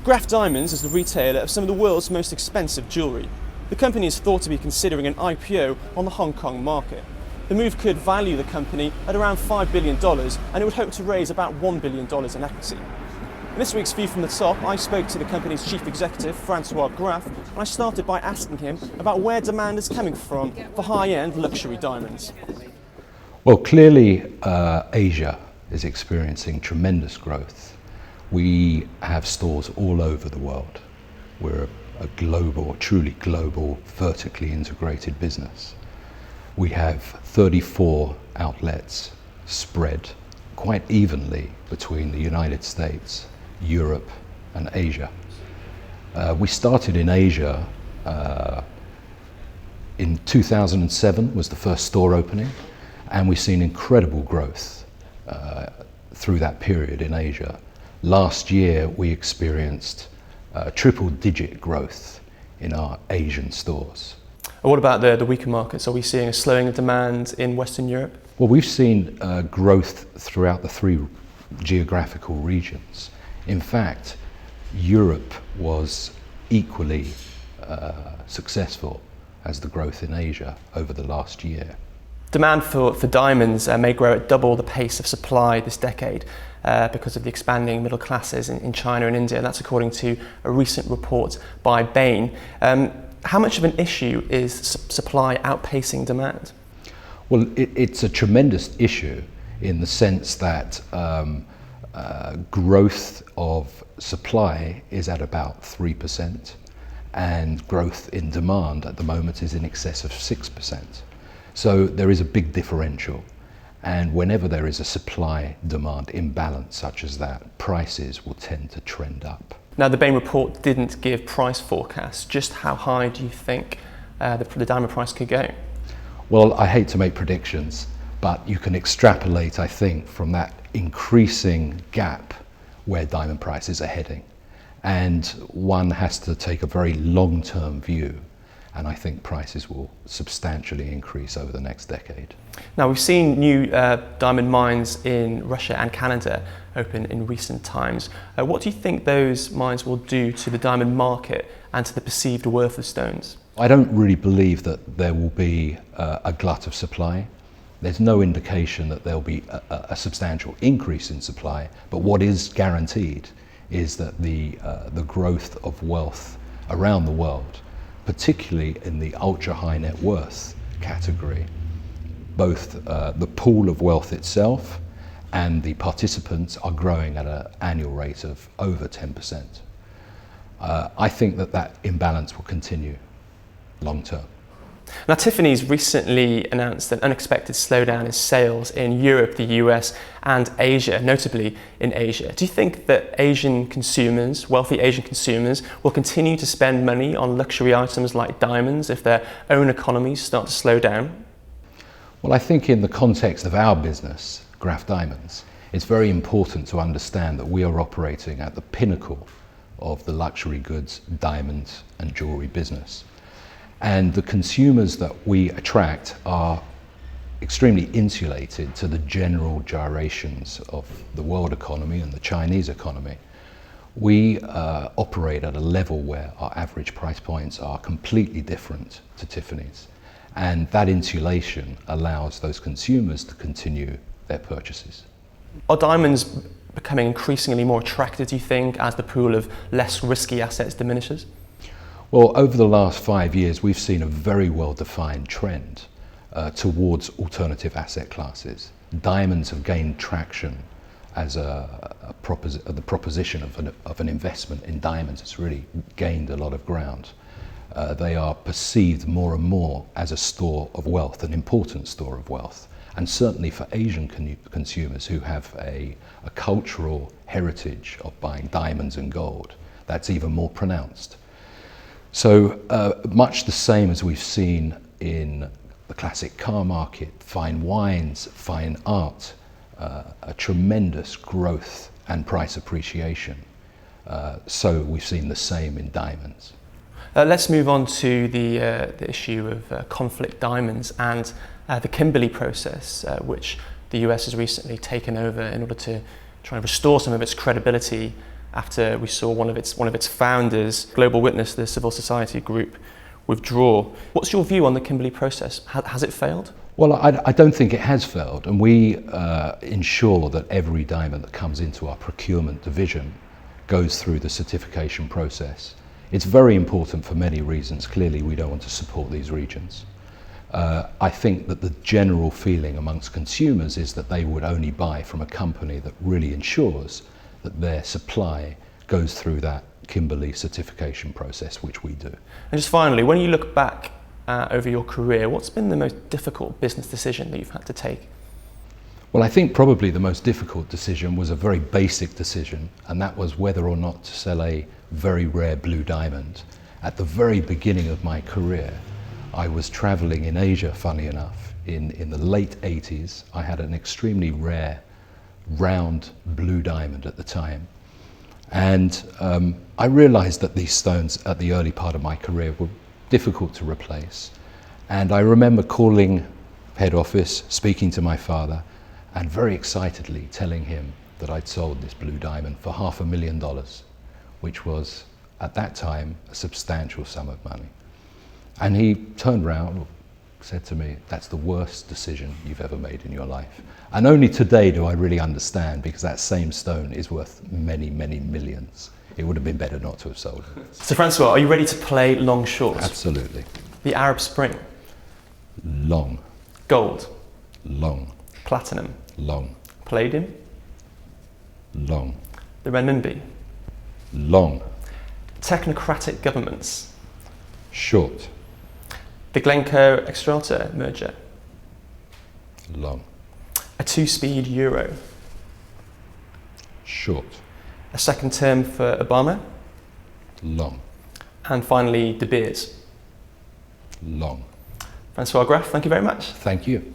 Graff Diamonds is the retailer of some of the world's most expensive jewellery. The company is thought to be considering an IPO on the Hong Kong market. The move could value the company at around $5 billion, and it would hope to raise about $1 billion in equity. In this week's View from the Top, I spoke to the company's chief executive, Francois Graff, and I started by asking him about where demand is coming from for high-end luxury diamonds. Well, clearly Asia is experiencing tremendous growth. We have stores all over the world. We're a global, truly global, vertically integrated business. We have 34 outlets spread quite evenly between the United States, Europe and Asia. We started in Asia in 2007 was the first store opening, and we've seen incredible growth through that period in Asia. Last year we experienced triple-digit growth in our Asian stores. And what about the weaker markets? Are we seeing a slowing of demand in Western Europe? Well, we've seen growth throughout the three geographical regions. In fact, Europe was equally successful as the growth in Asia over the last year. Demand for diamonds may grow at double the pace of supply this decade because of the expanding middle classes in China and India. That's according to a recent report by Bain. How much of an issue is supply outpacing demand? Well, it's a tremendous issue in the sense that growth of supply is at about 3%, and growth in demand at the moment is in excess of 6%. So there is a big differential, and whenever there is a supply-demand imbalance such as that, prices will tend to trend up. Now, the Bain report didn't give price forecasts. Just how high do you think the diamond price could go? Well, I hate to make predictions, but you can extrapolate, I think, from that increasing gap where diamond prices are heading. And one has to take a very long-term view, and I think prices will substantially increase over the next decade. Now, we've seen new diamond mines in Russia and Canada open in recent times. What do you think those mines will do to the diamond market and to the perceived worth of stones? I don't really believe that there will be a glut of supply. There's no indication that there'll be a substantial increase in supply, but what is guaranteed is that the growth of wealth around the world, particularly in the ultra high net worth category, both the pool of wealth itself and the participants are growing at an annual rate of over 10%. I think that imbalance will continue long term. Now, Tiffany's recently announced an unexpected slowdown in sales in Europe, the US and Asia, notably in Asia. Do you think that Asian consumers, wealthy Asian consumers, will continue to spend money on luxury items like diamonds if their own economies start to slow down? Well, I think in the context of our business, Graff Diamonds, it's very important to understand that we are operating at the pinnacle of the luxury goods, diamonds and jewellery business. And the consumers that we attract are extremely insulated to the general gyrations of the world economy and the Chinese economy. We operate at a level where our average price points are completely different to Tiffany's. And that insulation allows those consumers to continue their purchases. Are diamonds becoming increasingly more attractive, do you think, as the pool of less risky assets diminishes? Well, over the last 5 years, we've seen a very well-defined trend towards alternative asset classes. Diamonds have gained traction as the proposition of an investment in diamonds has really gained a lot of ground. They are perceived more and more as a store of wealth, an important store of wealth. And certainly for Asian consumers who have a cultural heritage of buying diamonds and gold, that's even more pronounced. So much the same as we've seen in the classic car market, fine wines, fine art, a tremendous growth and price appreciation. So we've seen the same in diamonds. Let's move on to the issue of conflict diamonds and the Kimberley process, which the US has recently taken over in order to try and restore some of its credibility after we saw one of its founders, Global Witness, the civil society group, withdraw. What's your view on the Kimberley process? Has it failed? Well, I don't think it has failed, and we ensure that every diamond that comes into our procurement division goes through the certification process. It's very important for many reasons. Clearly, we don't want to support these regions. I think that the general feeling amongst consumers is that they would only buy from a company that really ensures that their supply goes through that Kimberley certification process, which we do. And just finally, when you look back over your career, what's been the most difficult business decision that you've had to take? Well, I think probably the most difficult decision was a very basic decision, and that was whether or not to sell a very rare blue diamond. At the very beginning of my career, I was traveling in Asia, funny enough. In the late 80s, I had an extremely rare round blue diamond at the time. And I realized that these stones at the early part of my career were difficult to replace. And I remember calling head office, speaking to my father, and very excitedly telling him that I'd sold this blue diamond for $500,000, which was, at that time, a substantial sum of money. And he turned around, said to me, "That's the worst decision you've ever made in your life." And only today do I really understand, because that same stone is worth many, many millions. It would have been better not to have sold it. So Francois, are you ready to play long short? Absolutely. The Arab Spring. Long. Gold. Long. Platinum. Long. Palladium. Long. The renminbi. Long. Technocratic governments. Short. The Glencoe-Xstrata merger. Long. A two-speed euro. Short. A second term for Obama. Long. And finally, De Beers. Long. Francois Graff, thank you very much. Thank you.